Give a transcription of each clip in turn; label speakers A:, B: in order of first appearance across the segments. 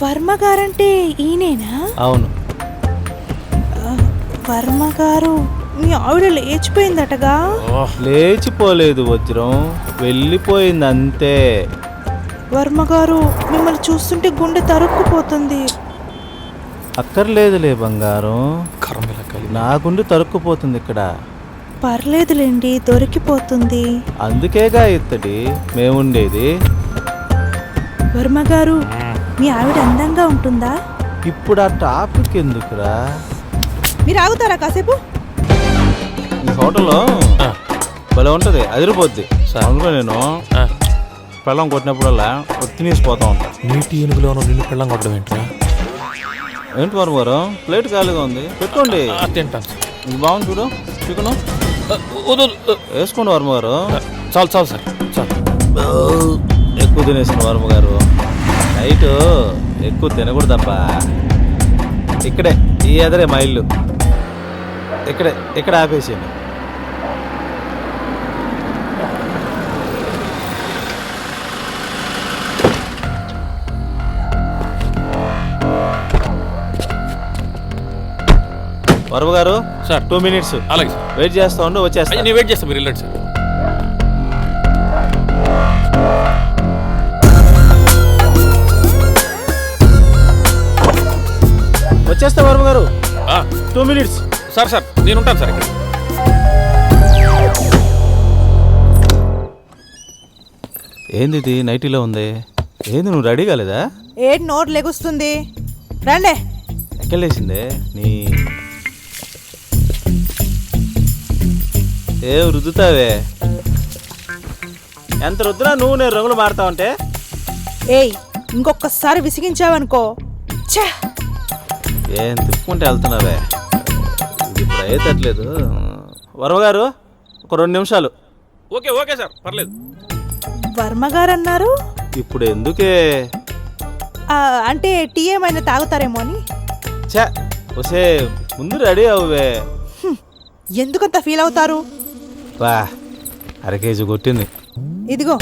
A: Varma guarantee ఈయనేనా?
B: అవును.
A: వర్మ గారు మీ ఆవిడ లేచిపోయిందటగా?
B: లేచిపోలేదు వజ్రం, వెళ్ళిపోయింది అంతే.
A: వర్మ గారు మిమ్మల్ని చూస్తుంటే గుండె తరుక్కుపోతుంది.
B: అక్కర్లేదులే బంగారం, నా గుండె తరుక్కుపోతుంది ఇక్కడ.
A: పర్లేదులేండి, దొరికిపోతుంది.
B: అందుకేగా ఇత్తడి మేముండేది.
A: వర్మ గారు మీ ఆవిడ అందంగా ఉంటుందా?
B: ఇప్పుడు ఆ టాపిక్ ఎందుకురా?
A: మీరు ఆగుతారా కాసేపు?
B: ఈ హోటల్లో భలే ఉంటుంది, అదిరిపోద్ది. అందులో నేను పెళ్ళం కొట్టినప్పుడల్లా తినేసిపోతా ఉంటాను.
C: నీటి ఏనుగులోనూ నిన్ను పెళ్ళం కొట్టడం ఏంట్రా?
B: ఏంటి వర్మ గారు, ప్లేట్ ఖాళీగా ఉంది, పెట్టుకోండి.
C: తింటాను.
B: ఇది బాగుంది చూడు, చికెన్ వేసుకోండి వర్మ గారు.
C: చాలు చాలు సార్, చాలు.
B: ఎక్కువ తినేసిన వర్మ గారు, నైట్ ఎక్కువ తినకూడదబ్బా. ఇక్కడే ఈ ఎదరే మా ఇల్లు, ఇక్కడ ఆపేసేయండి. వర్మ గారు
C: సార్
B: 2 minutes
C: అలాగే సార్,
B: వెయిట్ చేస్తా ఉండు, వచ్చేస్తా.
C: నేను వెయిట్ చేస్తాను, మీరు వెళ్ళండి సార్.
B: వచ్చేస్తా వర్మ గారు, 2 minutes.
C: సార్ సార్ నేను ఉంటాను సార్ ఇక్కడ.
B: ఏంది ఇది నైటీలో ఉంది? ఏంది నువ్వు రెడీ కాలేదా?
A: ఏడు నోరు లెగుస్తుంది, రండే.
B: ఎక్కలేసిందే నీ ఏ రుద్దుతావే? ఎంత రుద్దునా నువ్వు నేను రంగులు మారుతావంటే.
A: ఏయ్, ఇంకొకసారి విసిగించావనుకో. ఛే,
B: ఏం తిప్పుకుంటే వెళ్తున్నావే? ఇది ఇప్పుడు అయ్యేటట్లేదు. వర్మ గారు ఒక 2 నిమిషాలు.
C: ఓకే ఓకే సార్, పర్లేదు.
A: వర్మ గారు అన్నారు
B: ఇప్పుడు ఎందుకే?
A: అంటే టీ ఏమైనా తాగుతారేమో అని.
B: ఛా వసే, ముందు రెడీ అవ్వే.
A: ఎందుకంత ఫీల్ అవుతారు?
B: వా, 1/2 kg కొట్టింది.
A: ఇదిగో,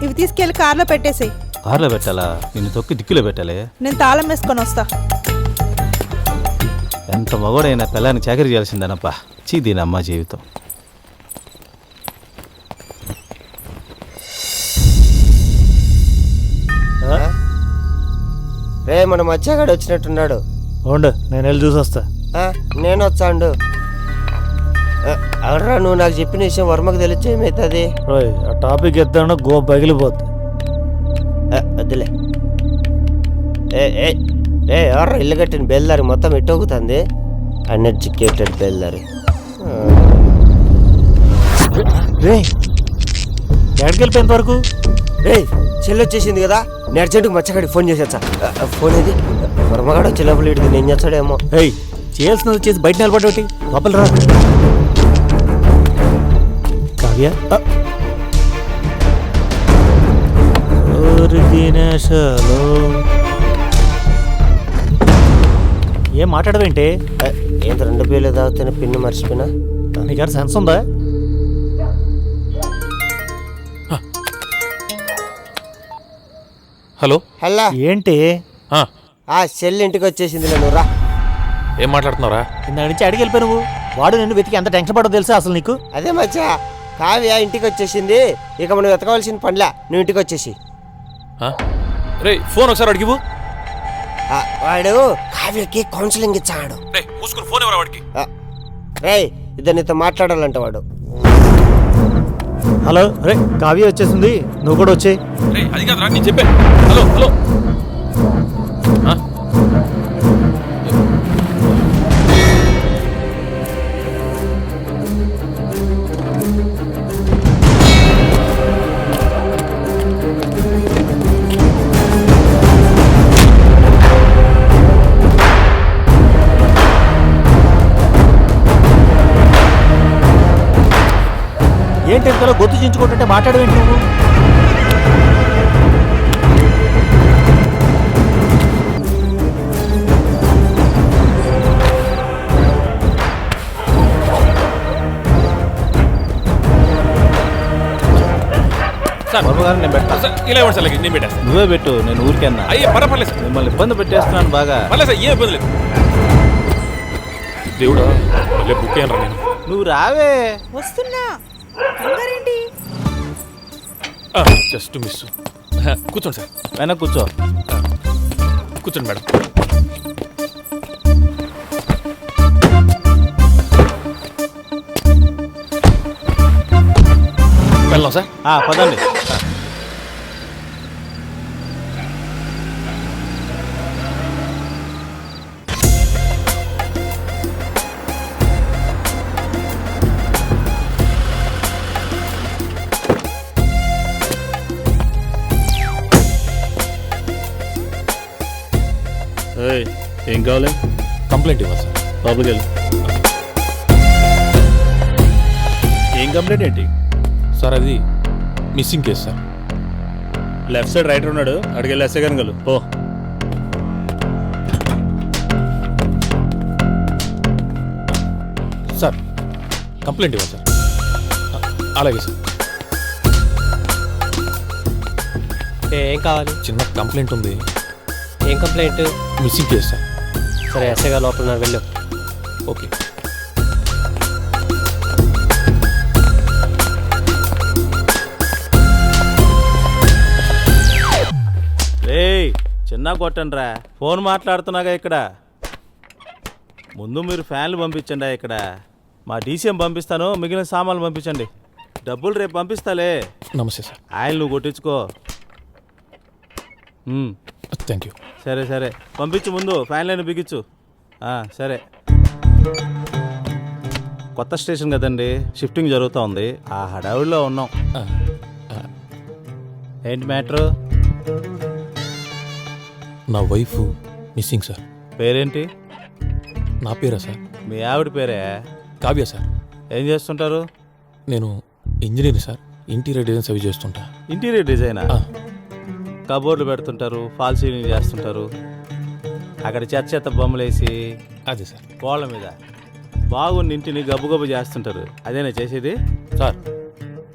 A: ఇవి తీసుకెళ్ళి కార్లో పెట్టేసేయ్.
B: కార్లో పెట్టాలా? నిన్ను తొక్కి డిక్కీలో పెట్టాలి.
A: నేను తాళం వేసుకొని వస్తా.
B: ఎంత మగోడైనా పిల్లానికి చాకరీ చేయాల్సిందేనప్పా. చీ దీని అమ్మ జీవితం.
D: రే, మన మధ్యగాడు వచ్చినట్టున్నాడు.
B: ఉండు, నేను వెళ్ళి చూసి వస్తా.
D: నేను వచ్చాండు. అవునరా, నువ్వు నాకు చెప్పిన విషయం వర్మకు తెలిస్తే ఏమవుతుంది?
B: ఆ టాపిక్ ఎత్తాను గో పగిలిపోద్ది.
D: వద్దులే. ఎవర్రా ఇల్లు కట్టిన బేల్దారి మొత్తం ఎట్టోగుతుంది. అన్ఎడ్యుకేటెడ్ బేల్దారి.
B: రే, ఎక్కడికి వెళ్ళిపోయేంత వరకు?
D: రే, చెల్లి వచ్చేసింది కదా, నేను అర్జెంటుకు మచ్చగాడికి ఫోన్ చేసేచ్చా. ఫోన్ ఏది? వర్మగాడు వచ్చే లోపల ఇడికి నేను చేస్తాడేమో.
B: చేయాల్సినది చేసి బయట నిలబడి లోపల రా. కావ్య, ఏం మాట్లాడవేంటి?
D: ఏంటి 2 పేర్లు తాగుతానే పిన్ను మర్చిపోయినా?
B: నీకు సెన్స్ ఉందా?
C: హలో
D: హలో,
B: ఏంటి?
D: చెల్లి ఇంటికి వచ్చేసింది. నువ్వు రా.
C: ఏం మాట్లాడుతున్నారా?
B: ఇందాక నుంచి అడిగి వెళ్ళిపోయి నువ్వు. వాడు నిన్ను వెతికి ఎంత టెన్షన్ పడో తెలుసా అసలు నీకు?
D: అదే మచ్చా, కావ్య ఇంటికి వచ్చేసింది. ఇక మనం వెతకవలసిన పనిలా, నువ్వు ఇంటికి వచ్చేసి.
C: రే, ఫోన్ ఒకసారి అడిగివు.
D: వాడు కావ్యకి కౌన్సిలింగ్ ఇచ్చాడు.
C: మూసుకుని ఫోన్ ఎవరా వాడికి?
D: రే, ఇద్దరు నీతో మాట్లాడాలంట వాడు.
B: హలో, రే కావ్య వచ్చేసింది, నువ్వు కూడా వచ్చే.
C: అది కాదురా, నేను చెప్పే. Hello hello.
B: ఏంటి ఎంతలో గొంతు చించుకుంటుంటే మాట్లాడవేంటి నువ్వు?
C: సార్.
B: వర్మ నేను పెట్టా.
C: సార్ ఇలా ఇవ్వండి సార్ లగేజ్ నేను పెట్టేస్తాను.
B: నువ్వే పెట్టు, నేను ఊరికెన్నా.
C: అయ్యే పర్లేదు సార్.
B: మిమ్మల్ని ఇబ్బంది పెట్టేస్తున్నాను బాగా.
C: పర్లేదు సార్, ఏం ఇబ్బంది లేదు. దేవుడా మళ్ళీ బుక్ అయ్యాను నేను.
B: నువ్వు రావే.
A: వస్తున్నా. కంగారేంటి?
C: Just miss. కూర్చోండి సార్.
B: వెనక కూర్చో.
C: కూర్చోండి మేడం. వెళ్దాం సార్.
B: పదండి.
E: ఏం కావాలి?
C: కంప్లైంట్ ఇవ్వాలి సార్.
E: లోపలికి వెళ్ళి. ఏం కంప్లైంట్ ఏంటి?
C: సార్ అది missing case sir.
E: Left side writer ఉన్నాడు, అడిగెళ్ళి ఎస్ఐ గారిని కలు. పో.
C: సార్ కంప్లైంట్ ఇవ్వాలి సార్. అలాగే సార్.
F: ఏం కావాలి?
C: చిన్న కంప్లైంట్ ఉంది.
F: ఏం కంప్లైంట్?
C: Missing case sir.
F: సరే ఎస్ఐ గారు లోపల ఉన్నారు, వెళ్ళు.
C: ఓకే.
B: రేయ్ చిన్న కొట్టండి రా, ఫోన్ మాట్లాడుతున్నాగా ఇక్కడ. ముందు మీరు ఫ్యాన్లు పంపించండి ఇక్కడ. మా డీసీఎం పంపిస్తాను, మిగిలిన సామాన్లు పంపించండి. డబ్బులు రేపు పంపిస్తాలే.
C: నమస్తే సార్.
B: ఆయిల్ నువ్వు కొట్టించుకో.
C: Thank you.
B: సరే సరే పంపించు, ముందు ఫ్యాన్ లైన్ బిగించు. సరే. కొత్త స్టేషన్ కదండి, షిఫ్టింగ్ జరుగుతూ ఉంది, ఆ హడావుడిలో ఉన్నాం. ఏంటి మ్యాటరు?
C: నా వైఫ్ మిస్సింగ్ సార్.
B: పేరేంటి?
C: నా పేరా సార్?
B: మీ ఆవిడ పేరే?
C: కావ్య సార్.
B: ఏం చేస్తుంటారు?
C: నేను ఇంజనీర్ సార్. ఇంటీరియర్ డిజైన్స్ అవి చేస్తుంటా.
B: ఇంటీరియర్ డిజైనా? కబోర్డులు పెడుతుంటారు, ఫాల్ సీలింగ్ చేస్తుంటారు, అక్కడ చెత్త చెత్త బొమ్మలు వేసి
C: అదే సార్
B: గోళ్ళ మీద బాగున్న ఇంటిని గబ్బు గబ్బు చేస్తుంటారు, అదేనా చేసేది?
C: సార్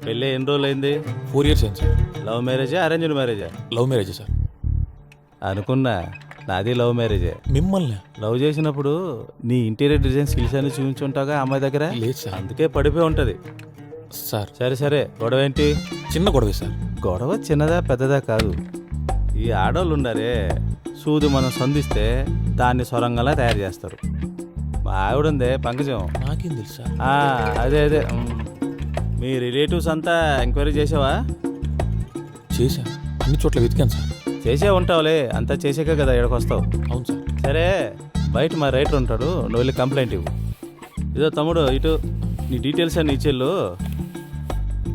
B: పెళ్ళి ఎన్ని రోజులు అయింది?
C: 4 years అయింది సార్.
B: లవ్ మ్యారేజా అరేంజ్డ్ మ్యారేజా?
C: Love marriage sir.
B: అనుకున్నా, నాది లవ్ మ్యారేజే.
C: మిమ్మల్ని
B: లవ్ చేసినప్పుడు నీ ఇంటీరియర్ డిజైన్ స్కిల్స్ అన్ని చూపించుంటావుగా అమ్మాయి దగ్గర?
C: లేదు సార్.
B: అందుకే పడిపోయి ఉంటుంది
C: సార్.
B: సరే సరే, గొడవ ఏంటి?
C: చిన్న గొడవే సార్.
B: గొడవ చిన్నదా పెద్దదా కాదు. ఈ ఆడవాళ్ళు ఉండారే, సూది మనం సంధిస్తే దాన్ని సొరంగంలా తయారు చేస్తారు. మా ఆవిడ ఉందే పంకజం,
C: నాకేం తెలుసు సార్.
B: అదే అదే. మీ రిలేటివ్స్ అంతా ఎంక్వైరీ చేసావా?
C: చేశా, అన్ని చోట్ల వెతికాను సార్.
B: చేసే ఉంటావులే, అంతా చేసాక కదా ఇక్కడికి వస్తావు.
C: అవును సార్.
B: సరే, బయట మా రైటర్ ఉంటాడు, నువ్వు వెళ్ళి కంప్లైంట్ ఇవ్వు. ఇదో తమ్ముడు, ఇటు నీ డీటెయిల్స్ అన్ని ఇచ్చేళ్ళు,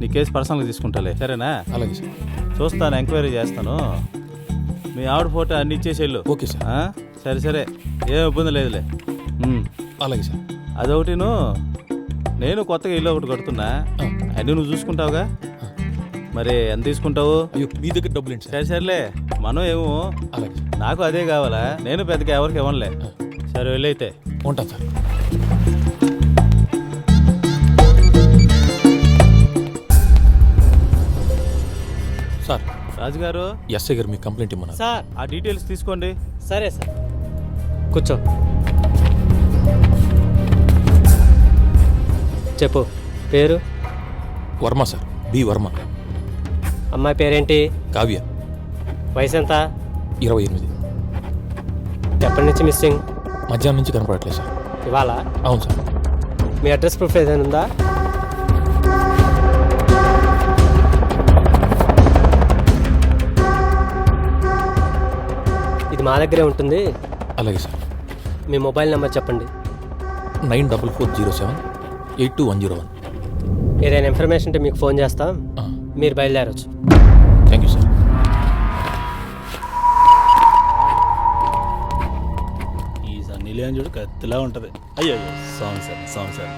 B: నీ కేసు పర్సనల్గా తీసుకుంటాలే, సరేనా?
C: అలాగే సార్.
B: చూస్తాను, ఎంక్వైరీ చేస్తాను. మీ ఆవిడ ఫోటో అన్ని ఇచ్చేసేళ్ళు.
C: Okay sir.
B: సరే సరే, ఏం ఇబ్బంది లేదులే.
C: అలాగే సార్.
B: అదొకటిను, నేను కొత్తగా ఇల్లు ఒకటి కడుతున్నా, అన్నీ నువ్వు చూసుకుంటావుగా. మరి ఎంత తీసుకుంటావు?
C: అయ్యో, మీ దగ్గర డబ్బులు ఏంటి సార్?
B: సరే సరేలే, మనం ఏమో.
C: అలాగే సార్.
B: నాకు అదే కావాలా, నేను పెద్దగా ఎవరికి ఇవ్వనులే. సరే వెళ్ళైతే
C: ఉంటాను సార్. సార్
B: రాజుగారు,
C: ఎస్ఐ గారు మీకు కంప్లైంట్ ఇమ్మన్నారు
F: సార్.
B: ఆ డీటెయిల్స్ తీసుకోండి.
F: సరే సార్, కూర్చో. చెప్పు. పేరు?
C: వర్మ సార్. బి వర్మ.
F: అమ్మాయి పేరేంటి?
C: కావ్య.
F: వయసు ఎంత?
C: 28.
F: ఎప్పటి నుంచి మిస్సింగ్?
C: మధ్యాహ్నం నుంచి కనపడట్లేదు సార్.
F: ఇవాళ?
C: అవును సార్.
F: మీ అడ్రస్ ప్రూఫ్ ఏదైనా ఉందా? ఇది మా దగ్గరే ఉంటుంది.
C: అలాగే సార్.
F: మీ మొబైల్ నెంబర్ చెప్పండి.
C: 9440782101.
F: ఏదైనా ఇన్ఫర్మేషన్ ఉంటే మీకు ఫోన్ చేస్తాం, మీరు బయలుదేరవచ్చు.
C: Thank you sir.
E: ఈ సన్నీలేని చూడు కత్తిలా ఉంటుంది. అయ్యో సాంగ్ సార్.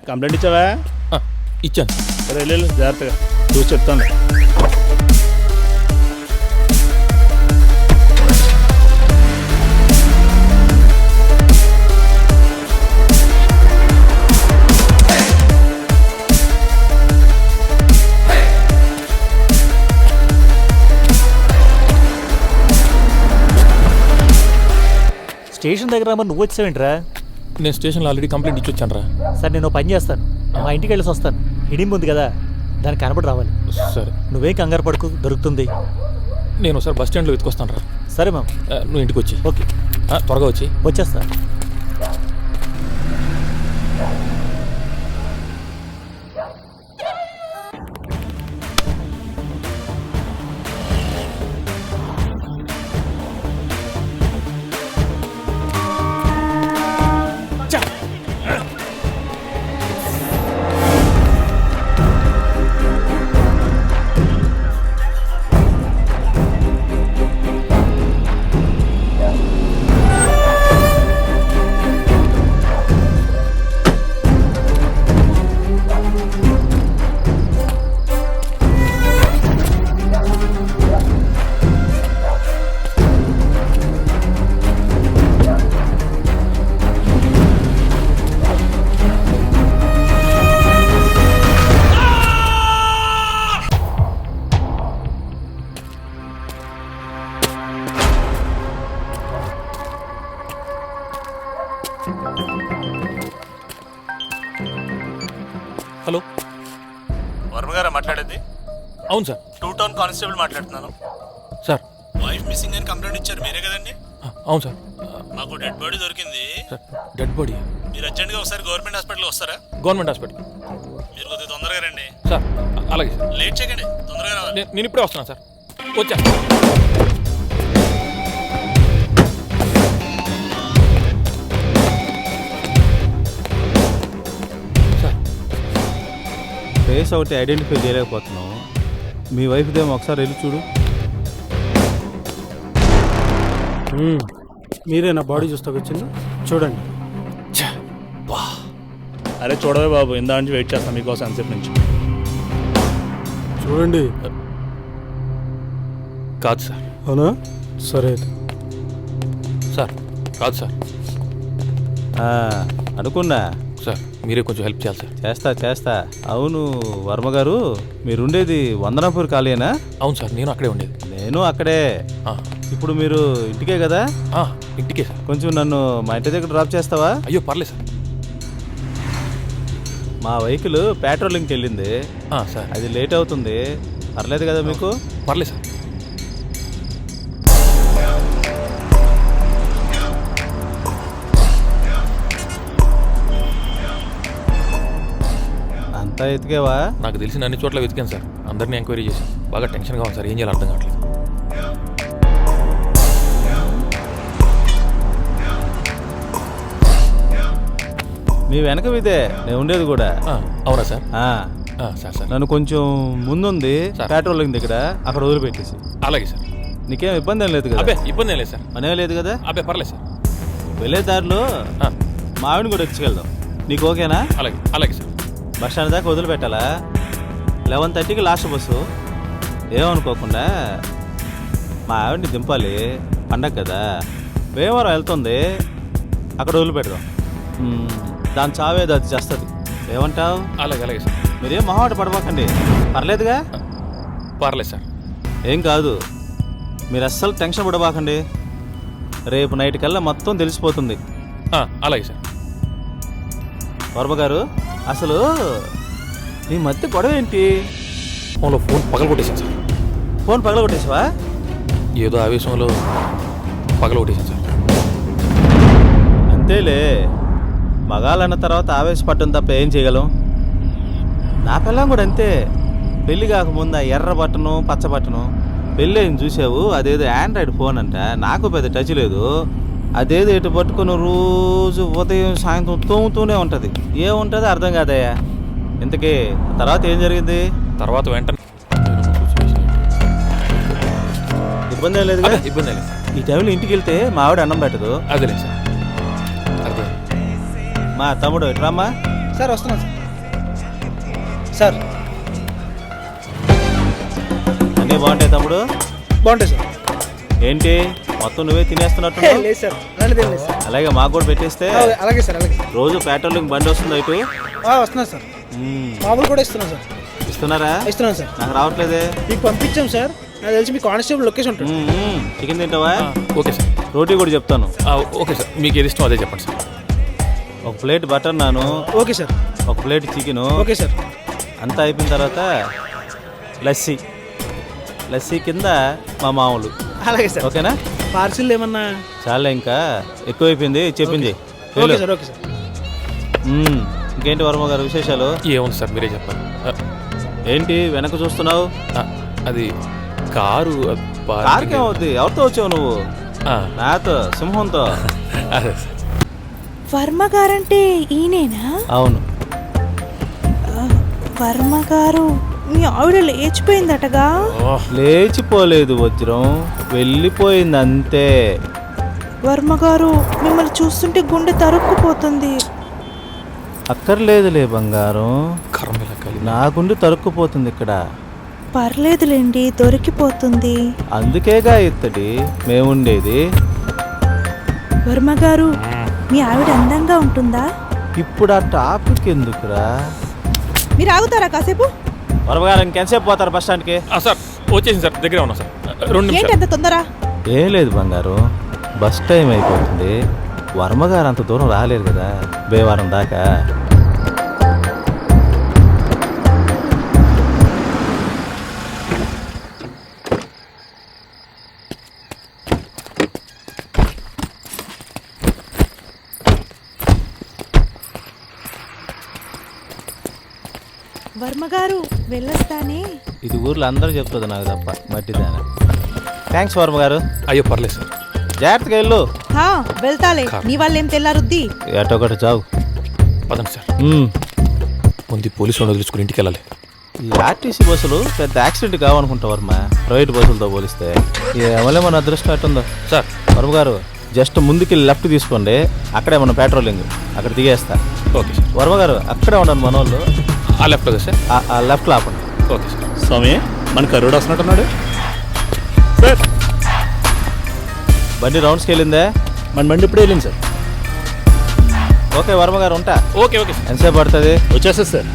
E: కంప్లైంట్ ఇచ్చావా?
C: ఇచ్చాను.
E: సరే వెళ్ళు, జాగ్రత్తగా చూసి చెప్తాను.
G: స్టేషన్ దగ్గర మరి నువ్వు వచ్చావేంట్రా?
C: నేను స్టేషన్లో ఆల్రెడీ కంప్లైంట్ ఇచ్చి వచ్చాను రా.
G: సరే నేను ఓ పని చేస్తాను, మా ఇంటికి వెళ్ళేసి వస్తాను. హిడింపు ఉంది కదా, దానికి కనబడి రావాలి.
C: సరే,
G: నువ్వేం కంగారు పడుకు, దొరుకుతుంది.
C: నేను ఒకసారి బస్ స్టాండ్లో వెతుకొస్తాను రా.
G: సరే మామ.
C: నువ్వు ఇంటికి వచ్చి.
G: ఓకే,
C: త్వరగా వచ్చి.
G: వచ్చేస్తా.
C: హలో,
B: వర్మ గారా మాట్లాడేది?
C: అవును సార్.
B: 2 టౌన్ కానిస్టేబుల్ మాట్లాడుతున్నాను.
C: సార్,
B: వైఫ్ మిస్సింగ్ అని కంప్లైంట్ ఇచ్చారు, మీరే కదండి?
C: అవును సార్.
B: మాకు డెడ్ బాడీ దొరికింది.
C: సార్, డెడ్ బాడీ
B: మీరు అర్జెంట్గా ఒకసారి గవర్నమెంట్ హాస్పిటల్ వస్తారా?
C: Government hospital.
B: మీరు కొద్దిగా తొందరగా రండి
C: సార్, అలాగే సార్.
B: లేట్ చేయకండి, తొందరగా రావాలి.
C: నేను ఇప్పుడే వస్తున్నాను సార్. వచ్చా.
B: ఫేస్ ఒకటి ఐడెంటిఫై చేయలేకపోతున్నాం. మీ వైఫ్దేమో ఒకసారి వెళ్ళి చూడు.
H: మీరే నా బాడీ చూస్తాకు వచ్చింది, చూడండి.
E: అరే చూడవే బాబు, ఇందా నుంచి వెయిట్ చేస్తాను మీకోసం ఎంతసేపు నుంచి.
H: చూడండి.
C: కాదు సార్.
H: అవునా? సరే అయితే.
C: సార్, కాదు సార్.
B: అనుకున్నా
C: సార్, మీరే కొంచెం హెల్ప్ చేయాలి సార్.
B: చేస్తా. అవును వర్మ గారు, మీరుండేది వందనాపూర్ కాలేనా?
C: అవును సార్, నేను అక్కడే ఉండేది.
B: నేను అక్కడే. ఇప్పుడు మీరు ఇంటికే కదా?
C: ఇంటికే సార్.
B: కొంచెం నన్ను మా ఇంటి దగ్గర డ్రాప్ చేస్తావా?
C: అయ్యో పర్లేదు సార్.
B: మా వెహికల్ పెట్రోలింగ్కి వెళ్ళింది
C: సార్.
B: అది లేట్ అవుతుంది, పర్లేదు కదా మీకు?
C: పర్లేదు సార్.
B: అంతా ఎతికేవా?
C: నాకు తెలిసిన అన్ని చోట్ల వెతికాను సార్. అందరినీ ఎంక్వైరీ చేశాను. బాగా టెన్షన్గా ఉంది సార్, ఏం చేయాలి అర్థం కావట్లేదు.
B: మీ వెనక మీదే నేను ఉండేది కూడా.
C: అవునా సార్? సార్ సార్,
B: నన్ను కొంచెం ముందుంది పెట్రోలింగ్ దగ్గర, అక్కడ వదిలిపెట్టేసి.
C: అలాగే సార్.
B: నీకేం ఇబ్బంది ఏం లేదు కదా?
C: అబ్బే ఇబ్బంది ఏం లేదు సార్.
B: పనే లేదు కదా?
C: అబ్బే పర్లేదు సార్.
B: వెళ్ళే దారిలో మా ఆవిడని కూడా ఎత్తుకెళ్దాం, నీకు ఓకేనా?
C: అలాగే సార్.
B: బస్ స్టాండ్ దాకా వదిలిపెట్టాలా? 11:30కి లాస్ట్ బస్సు. ఏమనుకోకుండా మా ఆవిడని దింపాలి, పండగ కదా. భీమవరం వెళ్తుంది, అక్కడ వదిలిపెడదాం. దాని చావేది అది చేస్తుంది. ఏమంటావు?
C: అలాగే సార్.
B: మీరేం మొహమాట పడబాకండి, పర్లేదుగా?
C: పర్లేదు సార్.
B: ఏం కాదు, మీరు అస్సలు టెన్షన్ పడబాకండి. రేపు నైట్ కల్లా మొత్తం తెలిసిపోతుంది.
C: అలాగే సార్.
B: వర్మ గారు, అసలు మీ మధ్య గొడవ ఏంటి?
C: ఫోన్లో ఫోన్ పగలగొట్టేశాను సార్.
B: ఫోన్ పగలగొట్టేసావా?
C: ఏదో ఆవేశంలో పగలగొట్టేశాను సార్.
B: అంతేలే, మగాళ్ళన్న తర్వాత ఆవేశపడటం తప్ప ఏం చేయగలం? నా పిల్లం కూడా అంతే. పెళ్ళి కాకముందు ఆ ఎర్ర బట్టను పచ్చ బట్టను, పెళ్ళి ఏం చూసావు, అదేదో ఆండ్రాయిడ్ ఫోన్ అంట, నాకు పెద్ద టచ్ లేదు. అదేదో ఇటు పట్టుకుని రోజు ఉదయం సాయంత్రం తోముతూనే ఉంటుంది. ఏముంటుంది అర్థం కాదయ్యా. ఇంతకీ తర్వాత ఏం జరిగింది?
C: తర్వాత వెంటనే
B: ఇబ్బంది ఏం లేదు కదా?
C: ఇబ్బంది లేదు సార్.
B: ఈ టైంలో ఇంటికి వెళ్తే మా ఆవిడ అన్నం పెట్టదు.
C: అదేలేదు సార్. అర్థం.
B: మా తమ్ముడు ఎట్రామ్మా?
H: సార్ వస్తున్నాను సార్.
B: అన్నీ బాగుంటాయి తమ్ముడు?
H: బాగుంటాయి సార్.
B: ఏంటి మొత్తం నువ్వే తినేస్తున్నట్టు?
H: లేదు సార్, అలాంటిది లేదు సార్.
B: అలాగే మాకు కూడా పెట్టేస్తే.
H: అలాగే సార్, అలాగే సార్.
B: రోజు పెట్రోలింగ్ బండి వస్తుంది ఇటు.
H: వస్తున్నాను సార్. మామూలు కూడా ఇస్తున్నాను సార్.
B: ఇస్తున్నారా?
H: ఇస్తున్నాను సార్.
B: నాకు రావట్లేదే.
H: మీకు పంపించాం సార్, నాకు తెలిసి మీ కానిస్టేబుల్ లొకేషన్ ఉంటుంది.
B: చికెన్ తింటావా?
C: Okay sir.
B: రోటీ కూడా చెప్తాను.
C: ఓకే సార్, మీకు ఏది ఇష్టం అదే చెప్పండి సార్.
B: ఒక ప్లేట్ బటర్ నాను,
H: ఓకే సార్.
B: ఒక ప్లేట్ చికెను,
H: ఓకే సార్.
B: అంతా అయిపోయిన తర్వాత లస్సీ, లస్సీ కింద మా మామూలు.
H: అలాగే సార్.
B: ఓకేనా?
H: పార్సిల్ ఏమన్నా?
B: చాలా ఇంకా ఎక్కువైపోయింది, చెప్పింది.
H: Okay sir. Okay sir.
B: ఇంకేంటి వర్మ గారు విశేషాలు?
C: ఏముంది సార్, మీరే చెప్పాలి.
B: ఏంటి వెనక చూస్తున్నావు?
C: అది కారు
B: కార్కి ఏమవుద్ది? ఎవరితో వచ్చావు నువ్వు? నాతో, సింహంతో.
C: అదే సార్.
A: వర్మ గారంటే ఈయనేనా?
B: అవును.
A: వర్మ గారు మీ ఆవిడ లేచిపోయిందటగా?
B: లేచిపోలేదు వజ్రం, వెళ్ళిపోయింది అంతే.
A: వర్మ గారు మిమ్మల్ని చూస్తుంటే గుండె తరుక్కుపోతుంది.
B: అక్కర్లేదులే బంగారం,
C: కర్మలా కలిగి
B: నా గుండె తరుక్కుపోతుంది ఇక్కడ.
A: పర్లేదులేండి, దొరికిపోతుంది.
B: అందుకేగా ఇత్తడి మేముండేది.
A: వర్మ గారు మీ ఆవిడ అందంగా ఉంటుందా?
B: ఇప్పుడు ఆ టాపిక్ ఎందుకురా?
A: మీరు ఆగుతారా కాసేపు?
B: వర్మ గారు ఇంకెంతసేపు పోతారు బస్ స్టాండ్కి?
C: సార్ వచ్చేసింది సార్, దగ్గరే ఉన్నా సార్. 2
A: ఏంటి
C: నిమిషాలు.
A: అంత తొందర?
B: ఏం లేదు బంగారు, బస్ టైం అయిపోతుంది. వర్మ గారు అంత దూరం రాలేరు కదా బేవారం దాకా.
A: వర్మ గారు వెళ్ళొస్తానే.
B: ఇది ఊర్లో అందరూ చెప్తుంది, నాకు తప్ప మట్టిదాన. థ్యాంక్స్ వర్మ గారు.
C: అయ్యో పర్లేదు సార్.
B: జాగ్రత్తగా వెళ్ళు.
A: వెళ్తాలే, నీ వాళ్ళేం తెల్లారుద్ది.
B: ఎటొకటి చావు.
C: పదండి సార్, ముందు పోలీసు వదిలించుకుని ఇంటికి వెళ్ళాలి.
B: ఈ ఆర్టీసీ బస్సులు పెద్ద యాక్సిడెంట్ కావనుకుంటా వర్మ, ప్రైవేట్ బస్సులతో పోలిస్తే. ఏమలే మన అదృష్టం ఎట్టుందో.
C: సార్
B: వర్మ గారు జస్ట్ ముందుకి లెఫ్ట్ తీసుకోండి, అక్కడే మన పెట్రోలింగ్, అక్కడ దిగేస్తా.
C: Okay sir.
B: వర్మ గారు అక్కడే ఉండండి మన వాళ్ళు.
C: ఆ లెఫ్ట్ కదా సార్?
B: ఆ లెఫ్ట్లో ఆపండి.
C: Okay sir.
E: స్వామి, మన కరుడు వస్తున్నట్టున్నాడు సార్.
B: బండి రౌండ్స్కి వెళ్ళిందే?
E: మన బండి ఇప్పుడే వెళ్ళింది సార్.
B: ఓకే వర్మ గారు ఉంటా.
C: Okay okay sir.
B: ఎంతసేపు పడుతుంది?
E: వచ్చేస్తుంది సార్.